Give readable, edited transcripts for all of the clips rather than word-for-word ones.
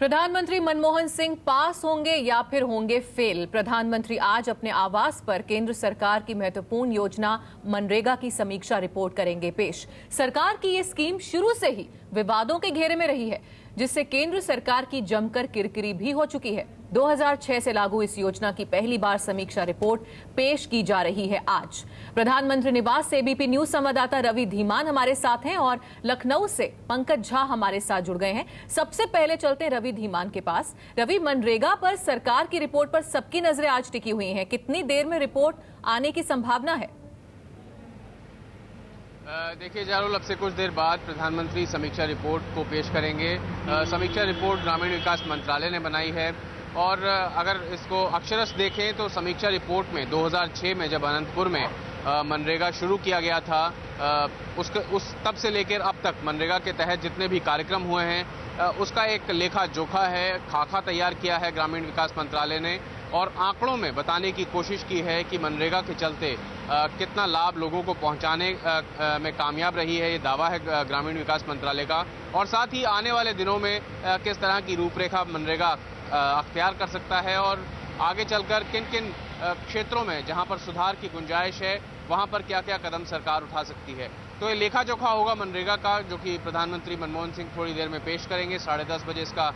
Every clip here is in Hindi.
प्रधानमंत्री मनमोहन सिंह पास होंगे या फिर होंगे फेल। प्रधानमंत्री आज अपने आवास पर केंद्र सरकार की महत्वपूर्ण योजना मनरेगा की समीक्षा रिपोर्ट करेंगे पेश। सरकार की ये स्कीम शुरू से ही विवादों के घेरे में रही है, जिससे केंद्र सरकार की जमकर किरकिरी भी हो चुकी है। 2006 से लागू इस योजना की पहली बार समीक्षा रिपोर्ट पेश की जा रही है आज। प्रधानमंत्री निवास से एबीपी न्यूज संवाददाता रवि धीमान हमारे साथ हैं और लखनऊ से पंकज झा हमारे साथ जुड़ गए हैं। सबसे पहले चलते हैं रवि धीमान के पास। रवि, मनरेगा पर सरकार की रिपोर्ट पर सबकी नजरें आज टिकी हुई हैं। कितनी देर में रिपोर्ट आने की संभावना है? देखिए जारुल, अब से कुछ देर बाद प्रधानमंत्री समीक्षा रिपोर्ट को पेश करेंगे। समीक्षा रिपोर्ट ग्रामीण विकास मंत्रालय ने बनाई है और अगर इसको अक्षरश देखें तो समीक्षा रिपोर्ट में 2006 में जब अनंतपुर में मनरेगा शुरू किया गया था, तब से लेकर अब तक मनरेगा के तहत जितने भी कार्यक्रम हुए हैं उसका एक लेखा जोखा है, खाका तैयार किया है ग्रामीण विकास मंत्रालय ने और आंकड़ों में बताने की कोशिश की है कि मनरेगा के चलते कितना लाभ लोगों को पहुंचाने में कामयाब रही है। ये दावा है ग्रामीण विकास मंत्रालय का और साथ ही आने वाले दिनों में किस तरह की रूपरेखा मनरेगा अख्तियार कर सकता है और आगे चलकर किन किन क्षेत्रों में जहां पर सुधार की गुंजाइश है वहां पर क्या क्या कदम सरकार उठा सकती है। तो ये लेखा जोखा होगा मनरेगा का, जो कि प्रधानमंत्री मनमोहन सिंह थोड़ी देर में पेश करेंगे। 10:30 बजे इसका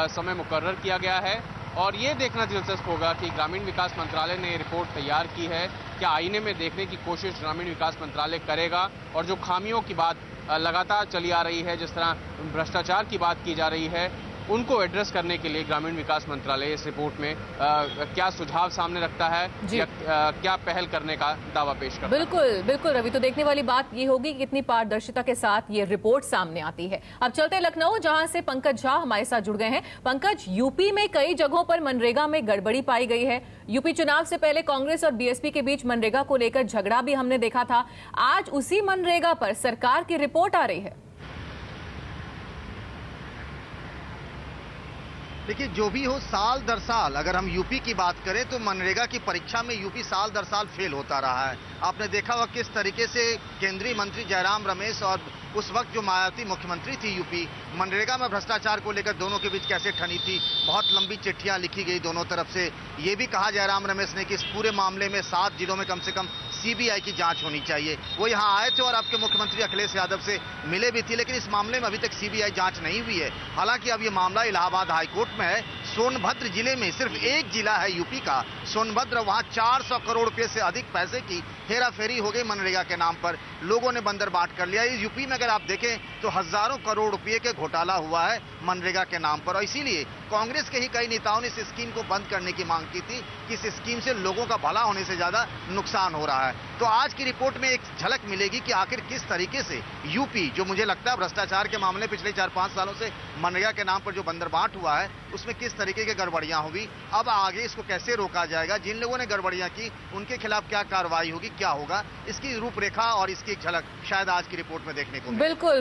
समय मुकर्रर किया गया है और ये देखना दिलचस्प होगा कि ग्रामीण विकास मंत्रालय ने रिपोर्ट तैयार की है, क्या आईने में देखने की कोशिश ग्रामीण विकास मंत्रालय करेगा और जो खामियों की बात लगातार चली आ रही है, जिस तरह भ्रष्टाचार की बात की जा रही है, उनको एड्रेस करने के लिए ग्रामीण विकास मंत्रालय इस रिपोर्ट में क्या सुझाव सामने रखता है या क्या पहल करने का दावा पेश करता है। बिल्कुल बिल्कुल रवि, तो देखने वाली बात ये होगी कि कितनी पारदर्शिता के साथ ये रिपोर्ट सामने आती है। अब चलते हैं लखनऊ, जहां से पंकज झा हमारे साथ जुड़ गए हैं। पंकज, यूपी में कई जगहों पर मनरेगा में गड़बड़ी पाई गई है। यूपी चुनाव से पहले कांग्रेस और बीएसपी के बीच मनरेगा को लेकर झगड़ा भी हमने देखा था। आज उसी मनरेगा पर सरकार की रिपोर्ट आ रही है। देखिए, जो भी हो, साल दर साल अगर हम यूपी की बात करें तो मनरेगा की परीक्षा में यूपी साल दर साल फेल होता रहा है। आपने देखा होगा किस तरीके से केंद्रीय मंत्री जयराम रमेश और उस वक्त जो मायावती मुख्यमंत्री थी यूपी, मनरेगा में भ्रष्टाचार को लेकर दोनों के बीच कैसे ठनी थी। बहुत लंबी चिट्ठियां लिखी गई दोनों तरफ से। ये भी कहा जयराम रमेश ने कि इस पूरे मामले में 7 जिलों में कम से कम सीबीआई की जांच होनी चाहिए। वो यहाँ आए थे और आपके मुख्यमंत्री अखिलेश यादव से मिले भी थे, लेकिन इस मामले में अभी तक सीबीआई जांच नहीं हुई है। हालांकि अब ये मामला इलाहाबाद हाईकोर्ट में है। सोनभद्र जिले में सिर्फ एक जिला है यूपी का, सोनभद्र, वहां 400 करोड़ रुपए से अधिक पैसे की हेराफेरी हो गई मनरेगा के नाम पर। लोगों ने बंदर बांट कर लिया। इस यूपी में अगर आप देखें तो हजारों करोड़ रुपए के घोटाला हुआ है मनरेगा के नाम पर और इसीलिए कांग्रेस के ही कई नेताओं ने इस स्कीम को बंद करने की मांग की थी कि इस स्कीम से लोगों का भला होने से ज्यादा नुकसान हो रहा है। तो आज की रिपोर्ट में एक झलक मिलेगी कि आखिर किस तरीके से यूपी, जो मुझे लगता है भ्रष्टाचार के मामले पिछले 4-5 सालों से मनरेगा के नाम पर जो बंदरबांट हुआ है उसमें किस तरीके की गड़बड़ियां होगी। अब आगे इसको कैसे रोका जाएगा, जिन लोगों ने गड़बड़ियां की उनके खिलाफ क्या कार्रवाई होगी, क्या होगा, इसकी रूपरेखा और इसकी एक झलक शायद आज की रिपोर्ट में देखने को मिले। बिल्कुल।